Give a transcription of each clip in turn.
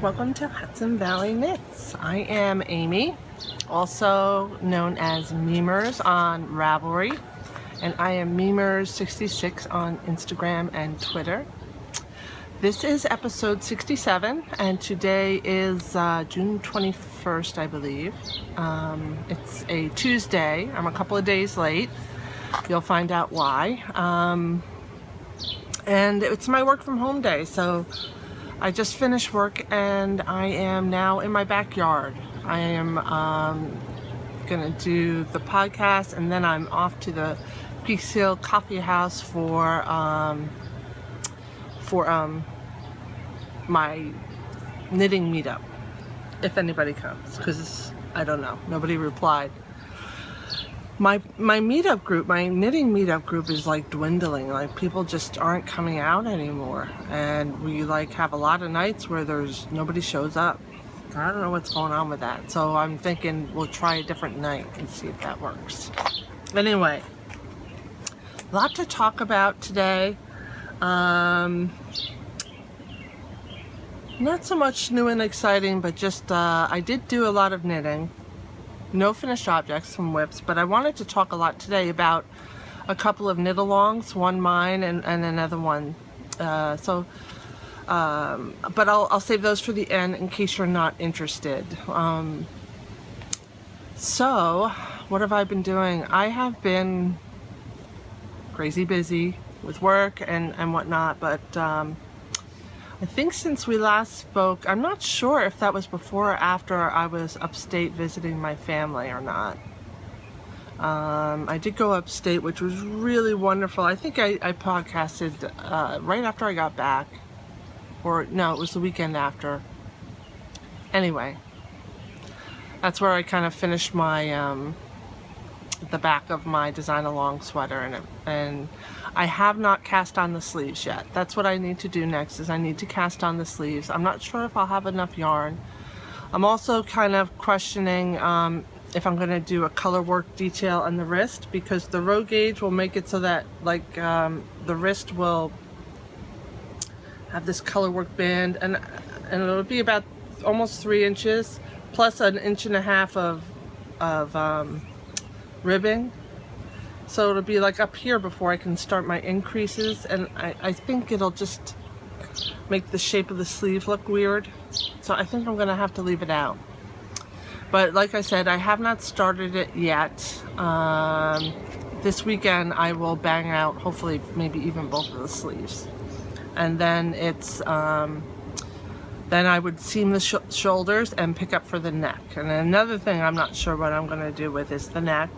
welcome to Hudson Valley Knits. I am Amy, also known as Memers on Ravelry, and I am Memers66 on Instagram and Twitter. This is episode 67, and today is June 21st, I believe. It's a Tuesday. I'm a couple of days late. You'll find out why. And it's my work from home day, so I just finished work and I am now in my backyard. I am gonna do the podcast, and then I'm off to the Peekskill Coffee House for my knitting meetup, if anybody comes, because I don't know, nobody replied. My meetup group, my knitting meetup group is like dwindling. Like, people just aren't coming out anymore, and we like have a lot of nights where nobody shows up. I don't know what's going on with that, so I'm thinking we'll try a different night and see if that works. Anyway, a lot to talk about today. Not so much new and exciting, but just I did do a lot of knitting. No finished objects from whips, but I wanted to talk a lot today about a couple of knit-alongs, one mine and another one. But I'll save those for the end in case you're not interested. So, what have I been doing? I have been crazy busy with work and whatnot, but I think since we last spoke, I'm not sure if that was before or after I was upstate visiting my family or not. I did go upstate, which was really wonderful. I think I podcasted right after I got back. Or no, it was the weekend after. Anyway, that's where I kind of finished my the back of my design along sweater, and I have not cast on the sleeves yet. That's what I need to do next, is I need to cast on the sleeves. I'm not sure if I'll have enough yarn. I'm also kind of questioning if I'm going to do a color work detail on the wrist, because the row gauge will make it so that like the wrist will have this color work band, and it'll be about almost 3 inches plus 1.5 inches of ribbing. So it'll be like up here before I can start my increases, and I think it'll just make the shape of the sleeve look weird. So I think I'm gonna have to leave it out. But like I said, I have not started it yet. This weekend I will bang out, hopefully maybe even both of the sleeves. And then it's, then I would seam the shoulders and pick up for the neck. And another thing I'm not sure what I'm gonna do with is the neck.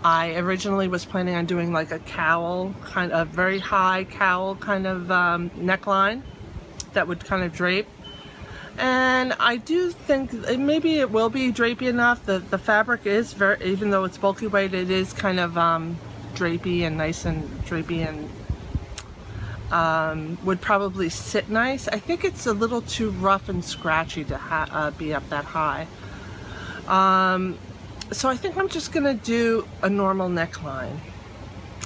I originally was planning on doing like a cowl, kind of very high cowl kind of neckline that would kind of drape. And I do think maybe it will be drapey enough. The fabric is very, even though it's bulky weight, it is kind of drapey and nice and drapey, and would probably sit nice. I think it's a little too rough and scratchy to be up that high. So I think I'm just gonna do a normal neckline,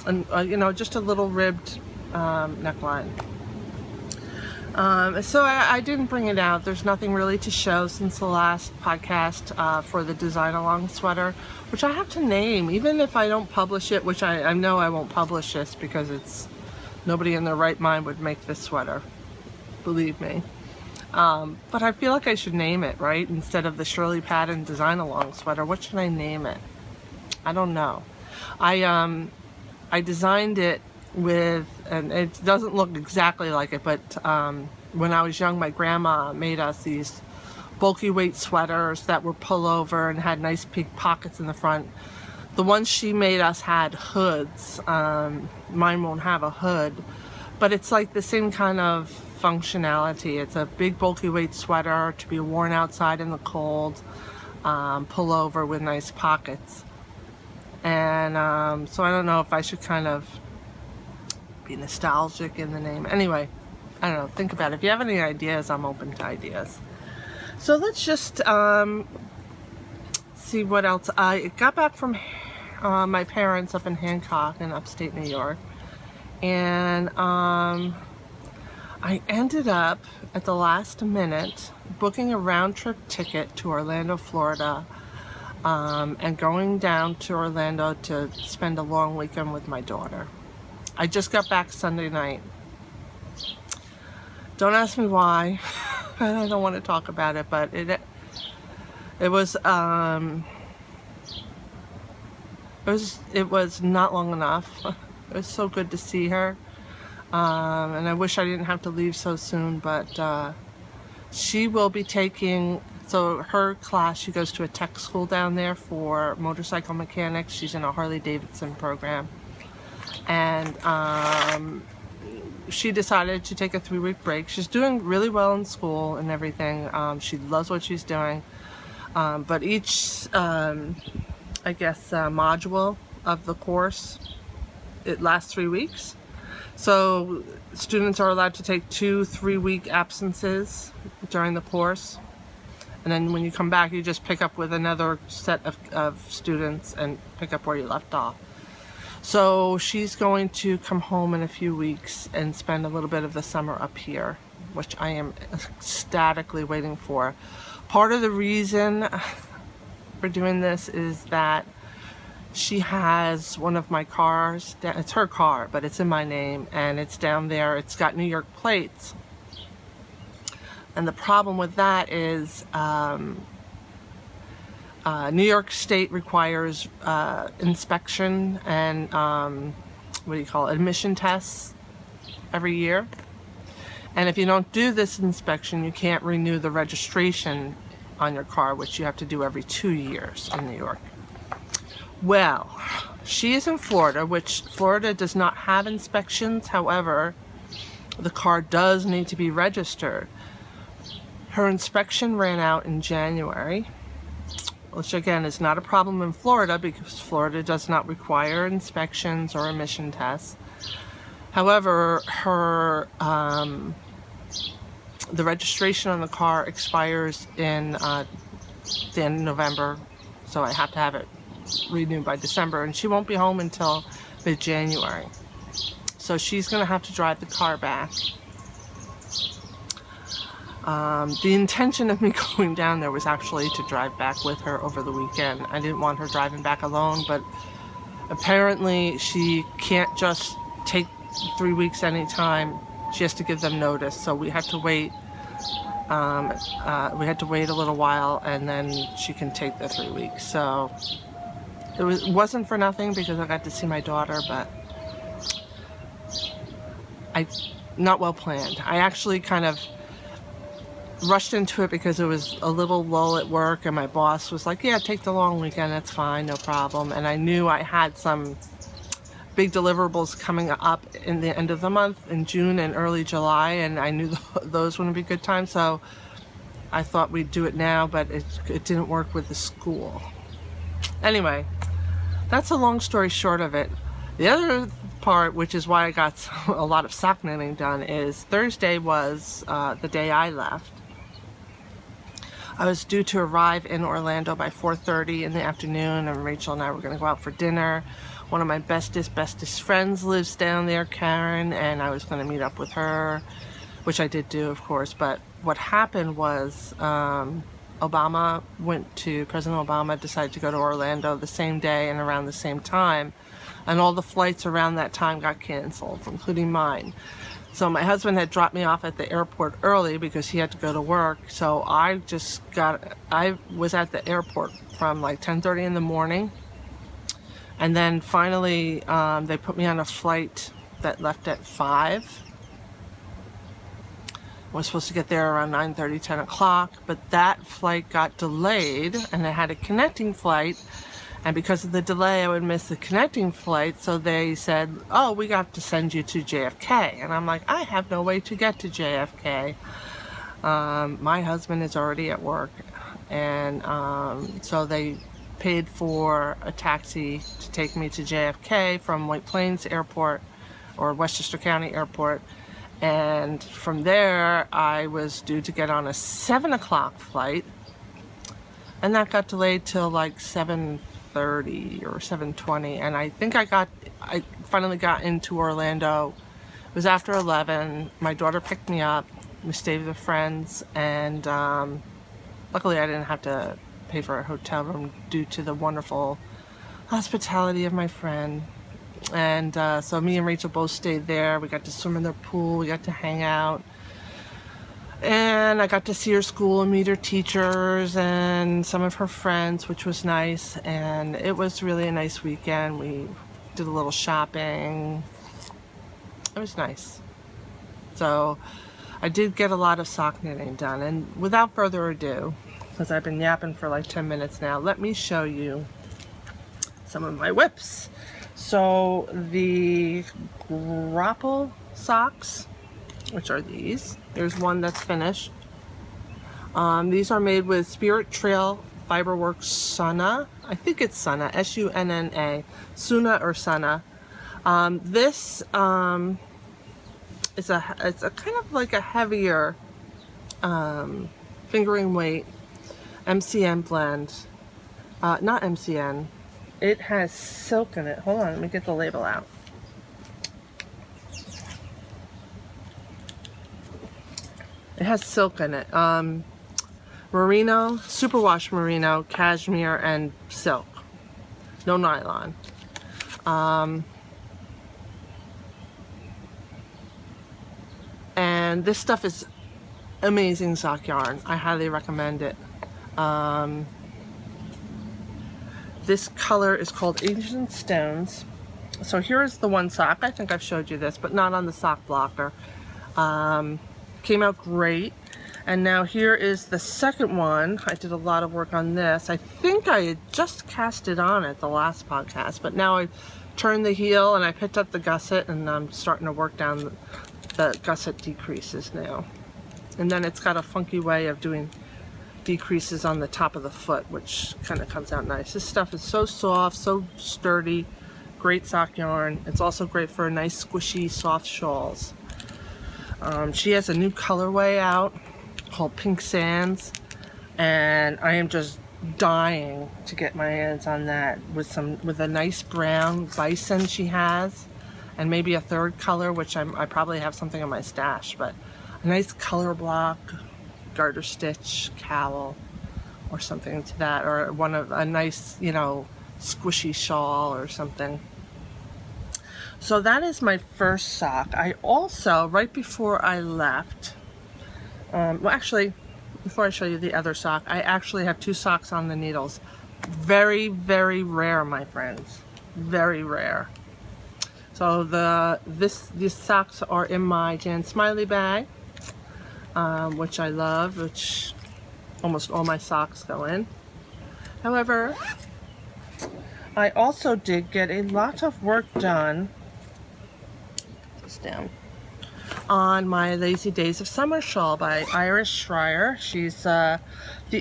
and you know, just a little ribbed neckline. So I didn't bring it out. There's nothing really to show since the last podcast for the design along sweater, which I have to name, even if I don't publish it, which I know I won't publish this because it's nobody in their right mind would make this sweater, believe me. But I feel like I should name it, right? Instead of the Shirley Patton design along sweater, what should I name it? I don't know. I designed it with, and it doesn't look exactly like it, but when I was young, my grandma made us these bulky weight sweaters that were pullover and had nice big pockets in the front. The ones she made us had hoods. Mine won't have a hood, but it's like the same kind of functionality. It's a big bulky weight sweater to be worn outside in the cold, pullover with nice pockets. And so I don't know if I should kind of be nostalgic in the name. Anyway, I don't know, think about it. If you have any ideas, I'm open to ideas. So let's just see what else. I got back from my parents up in Hancock in upstate New York, and I ended up at the last minute booking a round-trip ticket to Orlando, Florida, and going down to Orlando to spend a long weekend with my daughter. I just got back Sunday night. Don't ask me why. I don't want to talk about it, but it was not long enough. It was so good to see her, and I wish I didn't have to leave so soon, but she will be taking, so her class, she goes to a tech school down there for motorcycle mechanics. She's in a Harley Davidson program, and she decided to take a 3-week break. She's doing really well in school and everything. She loves what she's doing, but each I guess module of the course, it lasts 3 weeks. So students are allowed to take 2 3-week absences during the course, and then when you come back you just pick up with another set of students and pick up where you left off. So she's going to come home in a few weeks and spend a little bit of the summer up here, which I am ecstatically waiting for. Part of the reason for doing this is that she has one of my cars, it's her car, but it's in my name, and it's down there. It's got New York plates. And the problem with that is New York State requires inspection and admission tests every year. And if you don't do this inspection, you can't renew the registration on your car, which you have to do every 2 years in New York. Well, she is in Florida, which Florida does not have inspections. However, the car does need to be registered. Her inspection ran out in January, which again is not a problem in Florida because Florida does not require inspections or emission tests. However, her the registration on the car expires in the end of November, so I have to have it renewed by December, and she won't be home until mid-January. So she's going to have to drive the car back. The intention of me going down there was actually to drive back with her over the weekend. I didn't want her driving back alone, but apparently she can't just take 3 weeks anytime. She has to give them notice, so we had to wait. We had to wait a little while, and then she can take the 3 weeks. So it wasn't for nothing because I got to see my daughter, but not well planned. I actually kind of rushed into it because it was a little lull at work, and my boss was like, yeah, take the long weekend, that's fine, no problem. And I knew I had some big deliverables coming up in the end of the month in June and early July, and I knew those wouldn't be good times, so I thought we'd do it now, but it didn't work with the school. Anyway, that's a long story short of it. The other part, which is why I got a lot of sock knitting done, is Thursday was the day I left. I was due to arrive in Orlando by 4:30 in the afternoon, and Rachel and I were going to go out for dinner. One of my bestest friends lives down there, Karen, and I was going to meet up with her, which I did do, of course. But what happened was President Obama decided to go to Orlando the same day and around the same time, and all the flights around that time got canceled, including mine. So my husband had dropped me off at the airport early because he had to go to work. So I was at the airport from like 10:30 in the morning. And then finally, they put me on a flight that left at 5. I was supposed to get there around 9:30, 10 o'clock, but that flight got delayed, and I had a connecting flight. And because of the delay, I would miss the connecting flight, so they said, oh, we got to send you to JFK. And I'm like, I have no way to get to JFK. My husband is already at work, and so they paid for a taxi to take me to JFK from White Plains Airport, or Westchester County Airport. And from there, I was due to get on a 7 o'clock flight, and that got delayed till like 7:30 or 7:20, and I think I finally got into Orlando It was after 11. My daughter picked me up. We stayed with friends, and luckily I didn't have to pay for a hotel room due to the wonderful hospitality of my friend. And so me and Rachel both stayed there. We got to swim in their pool. We got to hang out. And I got to see her school and meet her teachers and some of her friends, which was nice. And it was really a nice weekend. We did a little shopping. It was nice. So I did get a lot of sock knitting done. And without further ado, because I've been yapping for like 10 minutes now, let me show you some of my whips. So the grapple socks, which are these. There's one that's finished. These are made with Spirit Trail Fiberworks Sunna. I think it's Sunna, S-U-N-N-A, Sunna or Sunna. This it's a kind of like a heavier fingering weight MCN blend. Not MCN. It has silk in it. Hold on, let me get the label out. It has silk in it. Merino, superwash merino, cashmere, and silk. No nylon. And this stuff is amazing sock yarn. I highly recommend it. This color is called Ancient Stones. So here is the one sock. I think I've showed you this, but not on the sock blocker. Came out great. And now here is the second one. I did a lot of work on this. I think I had just cast it on at the last podcast, but now I turned the heel and I picked up the gusset, and I'm starting to work down the gusset decreases now. And then it's got a funky way of doing decreases on the top of the foot, which kind of comes out nice. This stuff is so soft, so sturdy, great sock yarn. It's also great for nice squishy soft shawls. She has a new colorway out called Pink Sands, and I am just dying to get my hands on that with a nice brown bison she has, and maybe a third color, which I probably have something in my stash, but a nice color block garter stitch cowl or something to that, or a nice, you know, squishy shawl or something. So that is my first sock. I also, right before I left, well actually, before I show you the other sock, I actually have two socks on the needles. Very, very rare, my friends. Very rare. So these socks are in my Jan Smiley bag, which I love, which almost all my socks go in. However, I also did get a lot of work done down on my Lazy Days of Summer shawl by Iris Schreier. She's the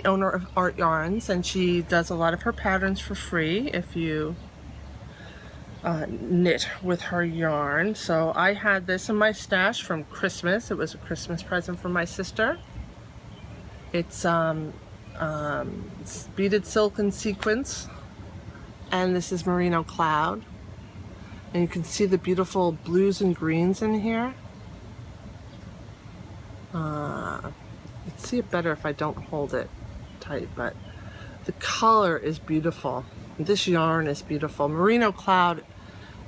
owner of Art Yarns, and she does a lot of her patterns for free if you knit with her yarn. So I had this in my stash from Christmas. It was a Christmas present from my sister. It's beaded silk and sequins, and this is Merino Cloud. And you can see the beautiful blues and greens in here. You'd see it better if I don't hold it tight, but the color is beautiful. This yarn is beautiful. Merino Cloud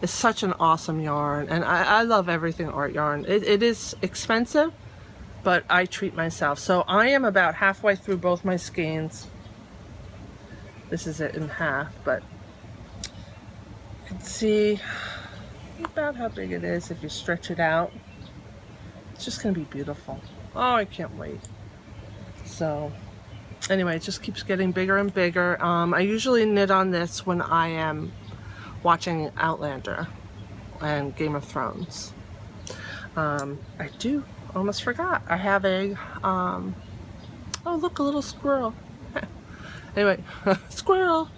is such an awesome yarn, and I love everything Art Yarn. It is expensive, but I treat myself. So I am about halfway through both my skeins. This is it in half, but you can see about how big it is if you stretch it out. It's just gonna be beautiful. Oh, I can't wait. So anyway, it just keeps getting bigger and bigger. I usually knit on this when I am watching Outlander and Game of Thrones. I do almost forgot, I have a oh look, a little squirrel. Anyway, squirrel.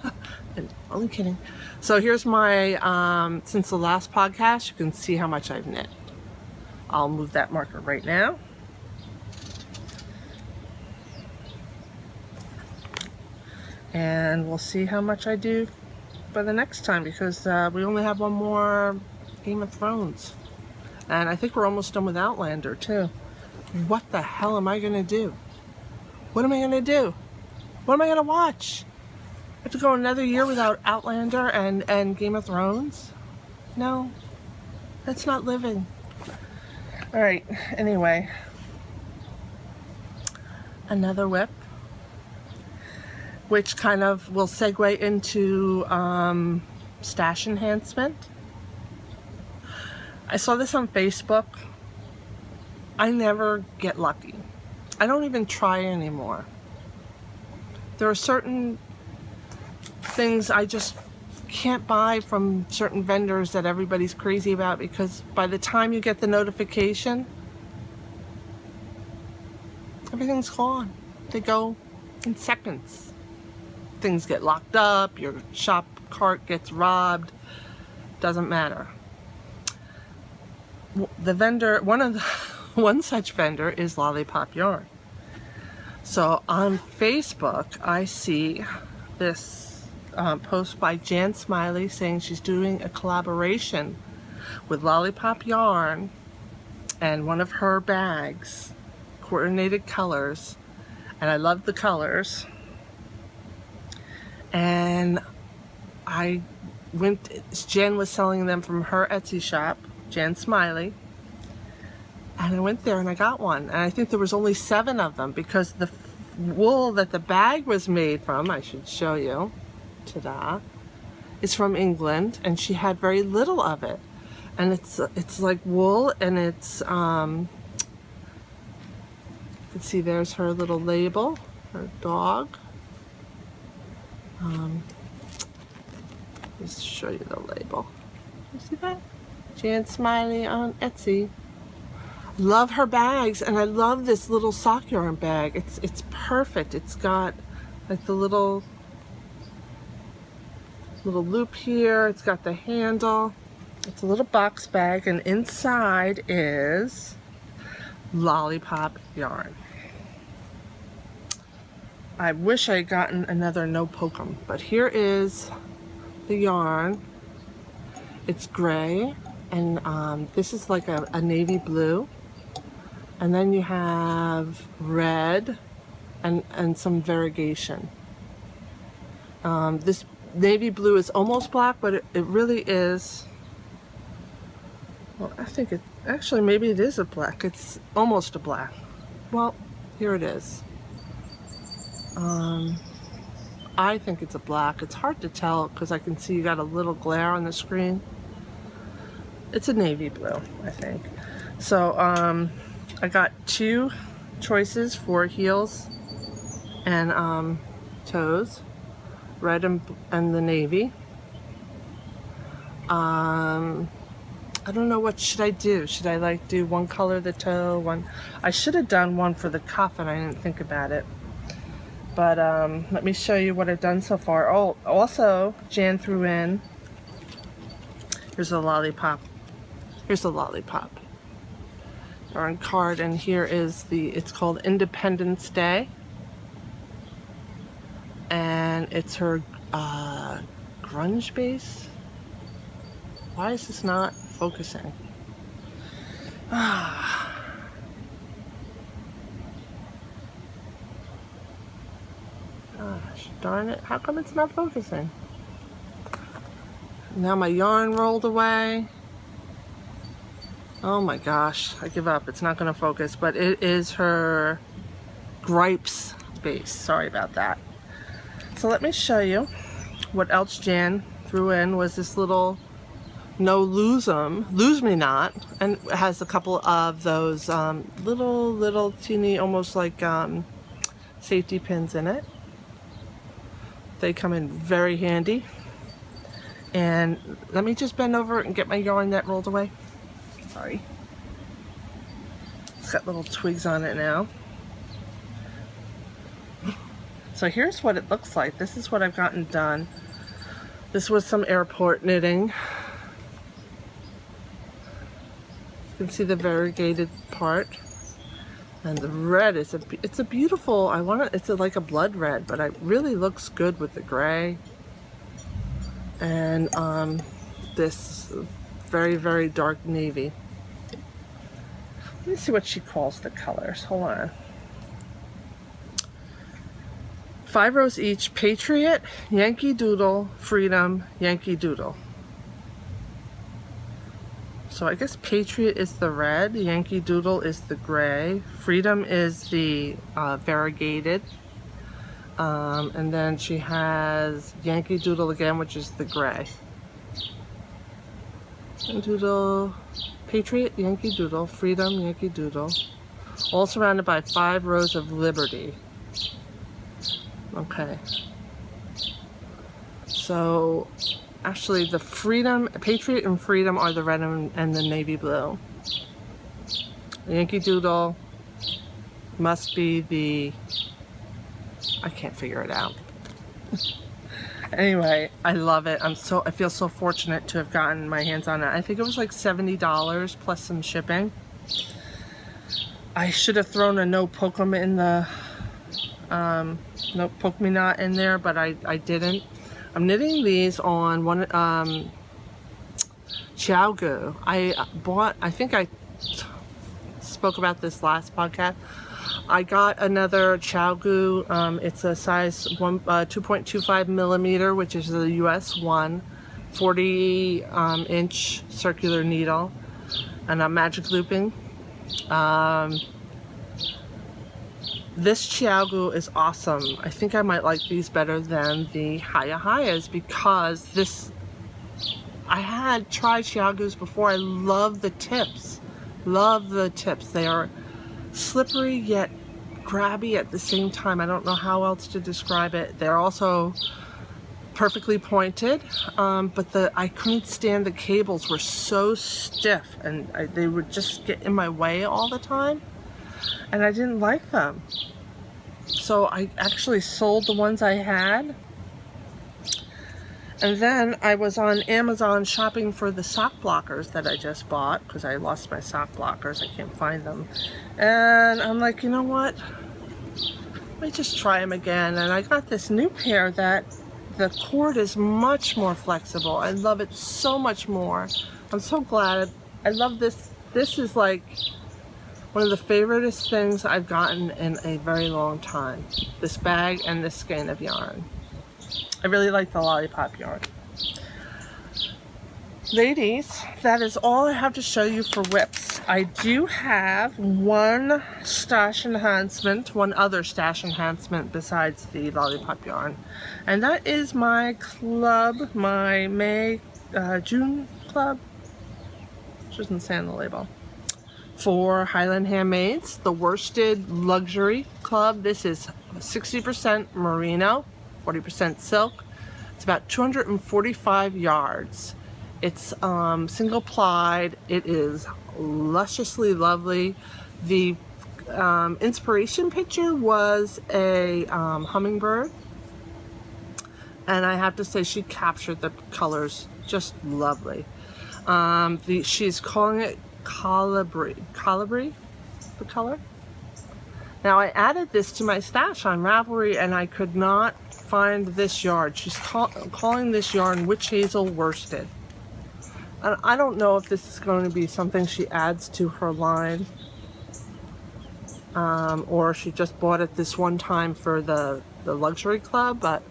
And only kidding. So here's my since the last podcast, you can see how much I've knit. I'll move that marker right now. And we'll see how much I do by the next time, because we only have one more Game of Thrones And I think we're almost done with Outlander too. What the hell am I gonna do? What am I gonna do? What am I gonna watch? I have to go another year without Outlander and Game of Thrones? No, that's not living. All right, anyway. Another whip, which kind of will segue into stash enhancement. I saw this on Facebook. I never get lucky. I don't even try anymore. There are certain things I just can't buy from certain vendors that everybody's crazy about, because by the time you get the notification, everything's gone. They go in seconds. Things get locked up, your shop cart gets robbed, doesn't matter. The vendor, one such vendor is Lollipop Yarn. So on Facebook, I see this post by Jan Smiley saying she's doing a collaboration with Lollipop Yarn and one of her bags, coordinated colors, and I love the colors. And Jan was selling them from her Etsy shop, Jan Smiley, and I went there and I got one, and I think there was only 7 of them, because the wool that the bag was made from, I should show you, ta-da, is from England, and she had very little of it, and it's like wool, and it's you can see there's her little label, her dog. Let's show you the label. You see that? Jan Smiley on Etsy. Love her bags, and I love this little sock yarn bag. It's perfect. It's got like the little loop here. It's got the handle. It's a little box bag, and inside is Lollipop Yarn. I wish I had gotten another no pokem, but here is the yarn. It's gray, and this is like a navy blue, and then you have red and some variegation. This navy blue is almost black, but it really is, well, I think it actually, maybe it is a black. It's almost a black. Well, here it is. I think it's a black. It's hard to tell because I can see you got a little glare on the screen. It's a navy blue, I think. So I got 2 choices for heels and toes, red and the navy. I don't know, what should I do? Should I like do one color the toe, one? I should have done one for the cuff and I didn't think about it. But let me show you what I've done so far. Oh, also Jan threw in, here's a lollipop. Here's the lollipop yarn card, and here is it's called Independence Day. And it's her grunge base. Why is this not focusing? Gosh, darn it. How come it's not focusing? Now my yarn rolled away. Oh my gosh, I give up. It's not going to focus, but it is her Gripes base. Sorry about that. So let me show you what else Jan threw in. Was this little No Lose 'em, Lose Me Not, and it has a couple of those little teeny, almost like safety pins in it. They come in very handy. And let me just bend over and get my yarn that rolled away. Sorry. It's got little twigs on it now. So here's what it looks like. This is what I've gotten done. This was some airport knitting. You can see the variegated part. And the red is it's a beautiful, it's like a blood red, but it really looks good with the gray. And this very, very dark navy. Let me see what she calls the colors. Hold on. 5 rows each. Patriot, Yankee Doodle, Freedom, Yankee Doodle. So I guess Patriot is the red, Yankee Doodle is the gray, Freedom is the variegated, and then she has Yankee Doodle again, which is the gray. And Doodle, Patriot, Yankee Doodle, Freedom, Yankee Doodle, all surrounded by 5 rows of Liberty. Okay. So actually the Freedom, Patriot and Freedom are the red and the navy blue. Yankee Doodle must be the, I can't figure it out. Anyway, I love it. I feel so fortunate to have gotten my hands on it. I think it was like $70 plus some shipping. I should have thrown a no poke 'em in the no poke me not in there, but I didn't. I'm knitting these on one Xiaogu. I think I spoke about this last podcast. I got another Xiaogu. It's a size 2.25 millimeter, which is the US one, 40 inch circular needle, and I'm magic looping. This Xiaogu is awesome. I think I might like these better than the Hayas because I had tried Xiaogus before. I love the tips. Love the tips. They are slippery yet grabby at the same time. I don't know how else to describe it. They're also perfectly pointed, but I couldn't stand the cables were so stiff and they would just get in my way all the time. And I didn't like them. So I actually sold the ones I had. And then I was on Amazon shopping for the sock blockers that I just bought because I lost my sock blockers. I can't find them. And I'm like, you know what? Let me just try them again. And I got this new pair that the cord is much more flexible. I love it so much more. I'm so glad. I love this. This is like one of the favoriteest things I've gotten in a very long time. This bag and this skein of yarn. I really like the lollipop yarn. Ladies, that is all I have to show you for whips. I do have one stash enhancement, one other stash enhancement besides the lollipop yarn. And that is my club, my June club. It doesn't say on the label. For Highland Handmaids, the Worsted Luxury Club. This is 60% merino, 40% silk. It's about 245 yards. It's single plied. It is lusciously lovely. The inspiration picture was a hummingbird, and I have to say she captured the colors just lovely. She's calling it Colibri, the color. Now I added this to my stash on Ravelry and I could not find this yarn. She's calling this yarn Witch Hazel Worsted. And I don't know if this is going to be something she adds to her line, or she just bought it this one time for the luxury club, but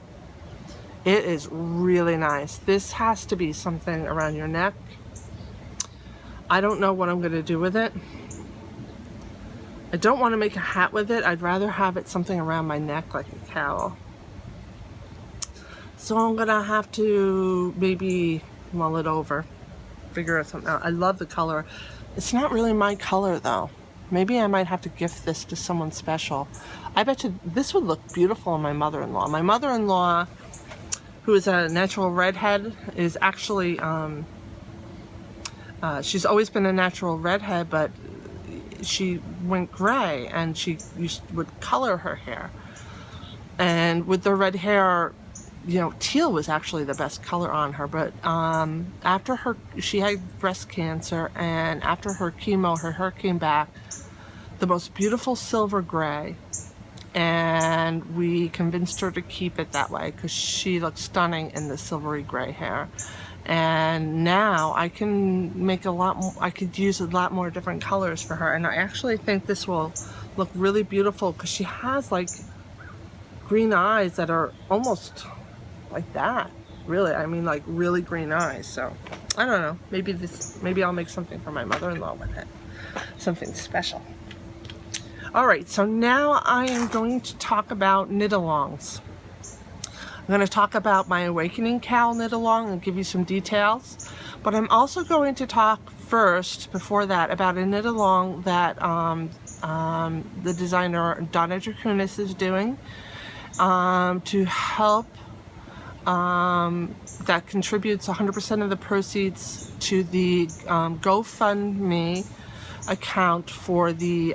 it is really nice. This has to be something around your neck. I don't know what I'm going to do with it. I don't want to make a hat with it. I'd rather have it something around my neck like a cowl. So I'm going to have to maybe mull it over, figure something out. I love the color. It's not really my color though. Maybe I might have to gift this to someone special. I bet you this would look beautiful on my mother-in-law. My mother-in-law, who is a natural redhead, is actually she's always been a natural redhead, but she went gray and she would color her hair. And with the red hair, you know, teal was actually the best color on her. But after she had breast cancer, and after her chemo, her hair came back the most beautiful silver gray. And we convinced her to keep it that way because she looked stunning in the silvery gray hair. and now I can make a lot more, I could use a lot more different colors for her. And I actually think this will look really beautiful because she has like green eyes that are almost like that, really. I mean, like really green eyes. So I don't know, maybe I'll make something for my mother-in-law with it, something special. All right, so now I am going to talk about knit-alongs. I'm going to talk about my Awakening Cowl knit-along and give you some details, but I'm also going to talk first, before that, about a knit-along that the designer Donna Dracunis is doing to help, that contributes 100% of the proceeds to the GoFundMe account for the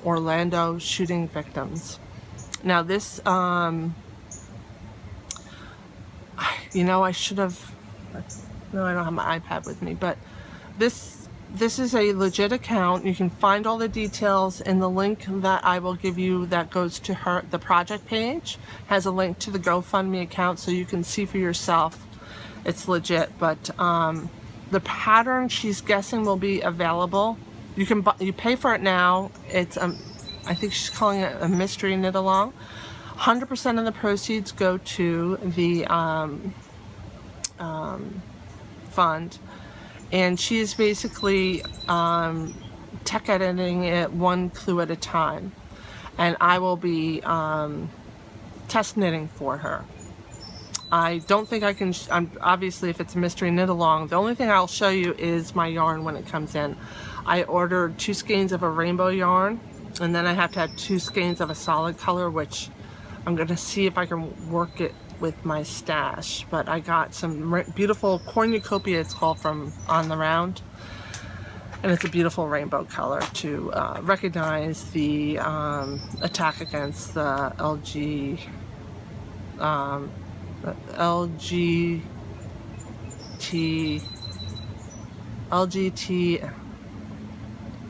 Orlando shooting victims. Now this, you know, I should have, no, I don't have my iPad with me, but this is a legit account. You can find all the details in the link that I will give you that goes to the project page. Has a link to the GoFundMe account so you can see for yourself. It's legit, but the pattern she's guessing will be available. You pay for it now. It's I think she's calling it a mystery knit along. 100% of the proceeds go to the fund, and she is basically tech editing it one clue at a time, and I will be test knitting for her. I don't think I can, obviously if it's a mystery knit along, the only thing I'll show you is my yarn when it comes in. I ordered 2 skeins of a rainbow yarn, and then I have to have 2 skeins of a solid color, which I'm going to see if I can work it with my stash. But I got some beautiful cornucopia, it's called, from On the Round, and it's a beautiful rainbow color to recognize the attack against the LGBT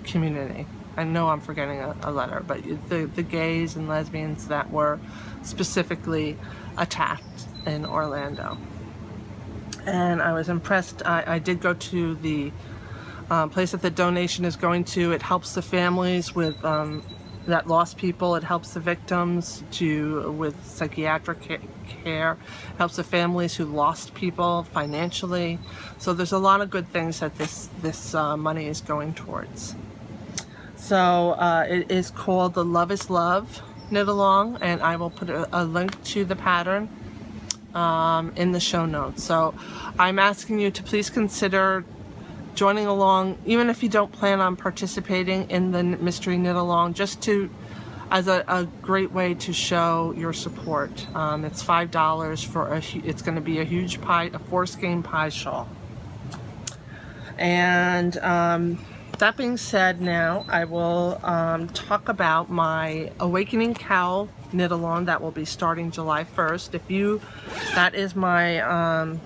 community. I know I'm forgetting a letter, but the gays and lesbians that were specifically attacked in Orlando. And I was impressed. I did go to the place that the donation is going to. It helps the families with that lost people. It helps the victims with psychiatric care. It helps the families who lost people financially. So there's a lot of good things that this money is going towards. So it is called the Love is Love knit along, and I will put a link to the pattern in the show notes. So I'm asking you to please consider joining along, even if you don't plan on participating in the mystery knit along, just as a great way to show your support. It's $5 for it's going to be a huge pie, a 4-skein pie shawl. And that being said, now I will talk about my Awakening Cowl knit along that will be starting July 1st. That is my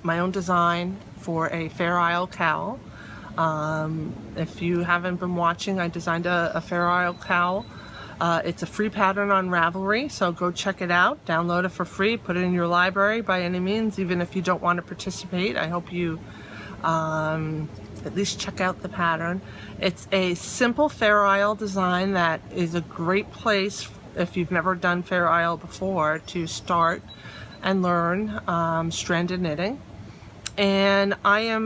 my own design for a Fair Isle cowl. If you haven't been watching, I designed a Fair Isle cowl. It's a free pattern on Ravelry, so go check it out, download it for free, put it in your library by any means, even if you don't want to participate. I hope you at least check out the pattern. It's a simple Fair Isle design that is a great place, if you've never done Fair Isle before, to start and learn stranded knitting. And I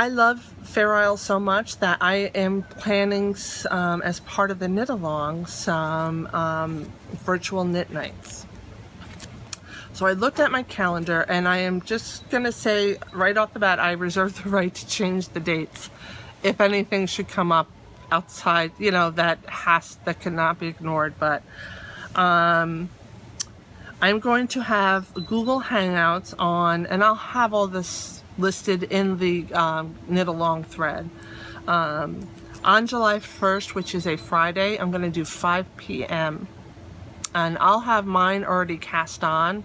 love Fair Isle so much that I am planning, as part of the knit along, some virtual knit nights. So I looked at my calendar, and I am just gonna say right off the bat, I reserve the right to change the dates if anything should come up outside, you know, that cannot be ignored. But I'm going to have Google Hangouts on, and I'll have all this listed in the knit along thread. On July 1st, which is a Friday, I'm going to do 5 p.m. and I'll have mine already cast on.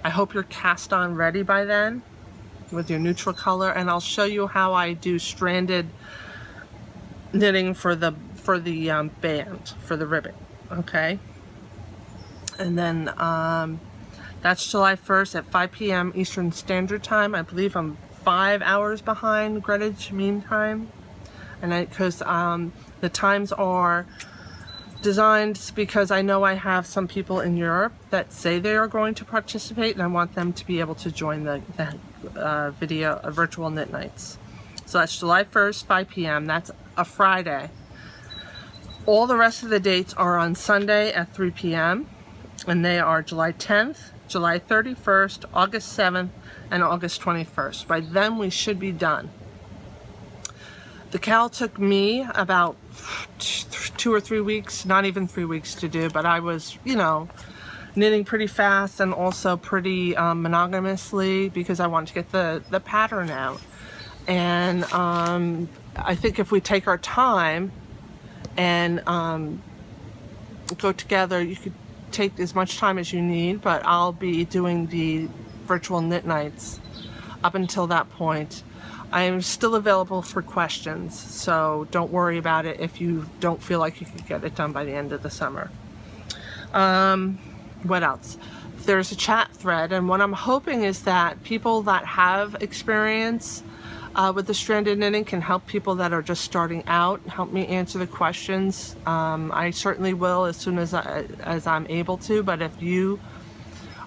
I hope you're cast on ready by then with your neutral color, and I'll show you how I do stranded knitting for the band, for the ribbon. Okay, and then That's July 1st at 5 p.m. Eastern Standard Time. I believe I'm 5 hours behind Greenwich Mean Time. And because the times are designed because I know I have some people in Europe that say they are going to participate, and I want them to be able to join the virtual knit nights. So that's July 1st, 5 p.m. That's a Friday. All the rest of the dates are on Sunday at 3 p.m. and they are July 10th, July 31st, August 7th, and August 21st. By then we should be done. The KAL took me about 2 or 3 weeks, not even 3 weeks to do, but I was, you know, knitting pretty fast and also pretty monogamously because I wanted to get the pattern out. And I think if we take our time and go together, you could take as much time as you need, but I'll be doing the virtual knit nights up until that point. I am still available for questions, so don't worry about it if you don't feel like you can get it done by the end of the summer. What else? There's a chat thread, and what I'm hoping is that people that have experience with the stranded knitting can help people that are just starting out, help me answer the questions. I certainly will as soon as I'm able to, but if you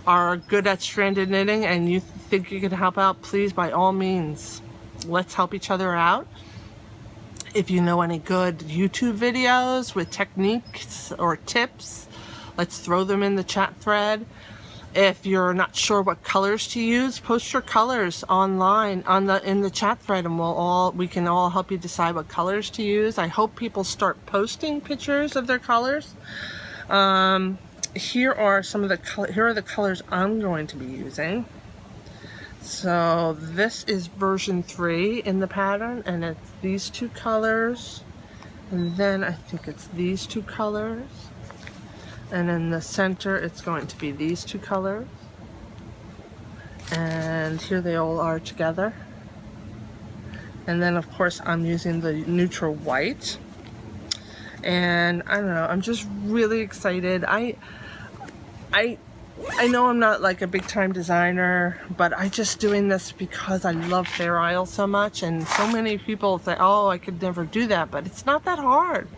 are good at stranded knitting and you think you can help out, please, by all means, let's help each other out. If you know any good YouTube videos with techniques or tips, let's throw them in the chat thread. If you're not sure what colors to use, post your colors online in the chat thread, and we can all help you decide what colors to use. I hope people start posting pictures of their colors. Here are the colors I'm going to be using. So this is version 3 in the pattern, and it's these 2 colors, and then I think it's these 2 colors, and in the center it's going to be these 2 colors, and here they all are together. And then of course I'm using the neutral white, and I don't know, I'm just really excited. I know I'm not like a big time designer, but I'm just doing this because I love Fair Isle so much, and so many people say, oh, I could never do that, but it's not that hard.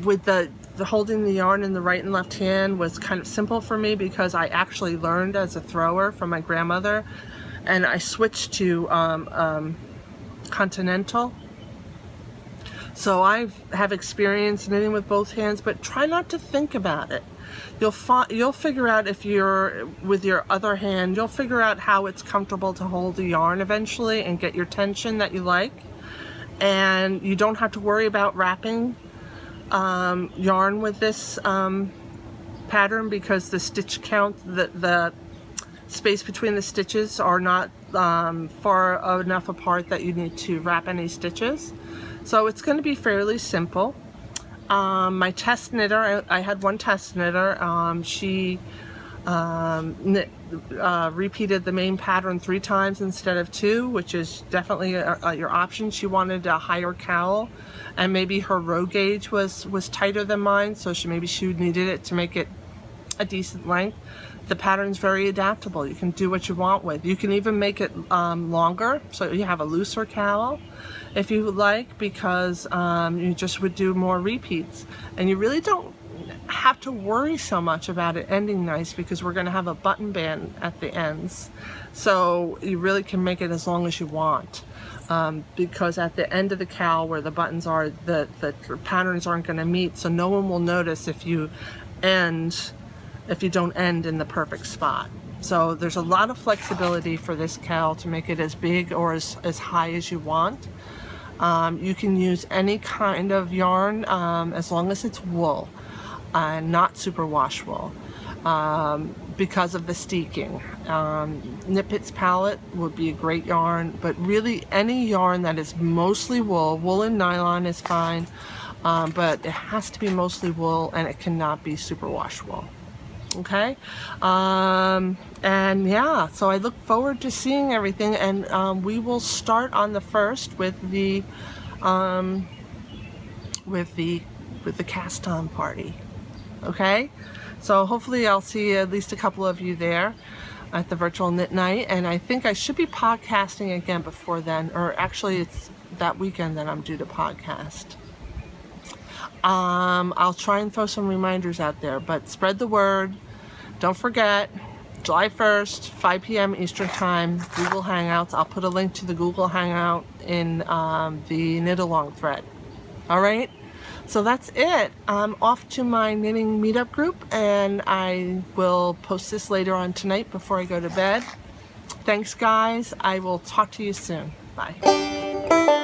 With the holding the yarn in the right and left hand was kind of simple for me because I actually learned as a thrower from my grandmother, and I switched to continental. So I have experience knitting with both hands, but try not to think about it. You'll figure out, if you're with your other hand, you'll figure out how it's comfortable to hold the yarn eventually and get your tension that you like. And you don't have to worry about wrapping yarn with this pattern because the stitch count, the space between the stitches are not far enough apart that you need to wrap any stitches. So it's going to be fairly simple. My test knitter, I had one test knitter. She repeated the main pattern 3 times instead of 2, which is definitely your option. She wanted a higher cowl, and maybe her row gauge was tighter than mine, so she needed it to make it a decent length. The pattern's very adaptable. You can do what you want with. You can even make it longer, so you have a looser cowl if you would like, because you just would do more repeats. And you really don't have to worry so much about it ending nice because we're going to have a button band at the ends. So you really can make it as long as you want. Because at the end of the cowl where the buttons are, the patterns aren't going to meet, so no one will notice if you don't end in the perfect spot. So there's a lot of flexibility for this cowl to make it as big or as high as you want. You can use any kind of yarn as long as it's wool, not superwash wool, because of the steeking. Knit Pit's palette would be a great yarn, but really any yarn that is mostly wool, wool and nylon is fine, but it has to be mostly wool and it cannot be superwash wool. Okay, and yeah, so I look forward to seeing everything, and we will start on the 1st with the cast-on party. Okay, So hopefully I'll see at least a couple of you there at the virtual knit night, and I think I should be podcasting again before then, or actually it's that weekend that I'm due to podcast. I'll try and throw some reminders out there, but spread the word. Don't forget, July 1st, 5 p.m. Eastern Time, Google Hangouts. I'll put a link to the Google Hangout in the knit along thread. All right, so that's it. I'm off to my knitting meetup group, and I will post this later on tonight before I go to bed. Thanks, guys. I will talk to you soon. Bye.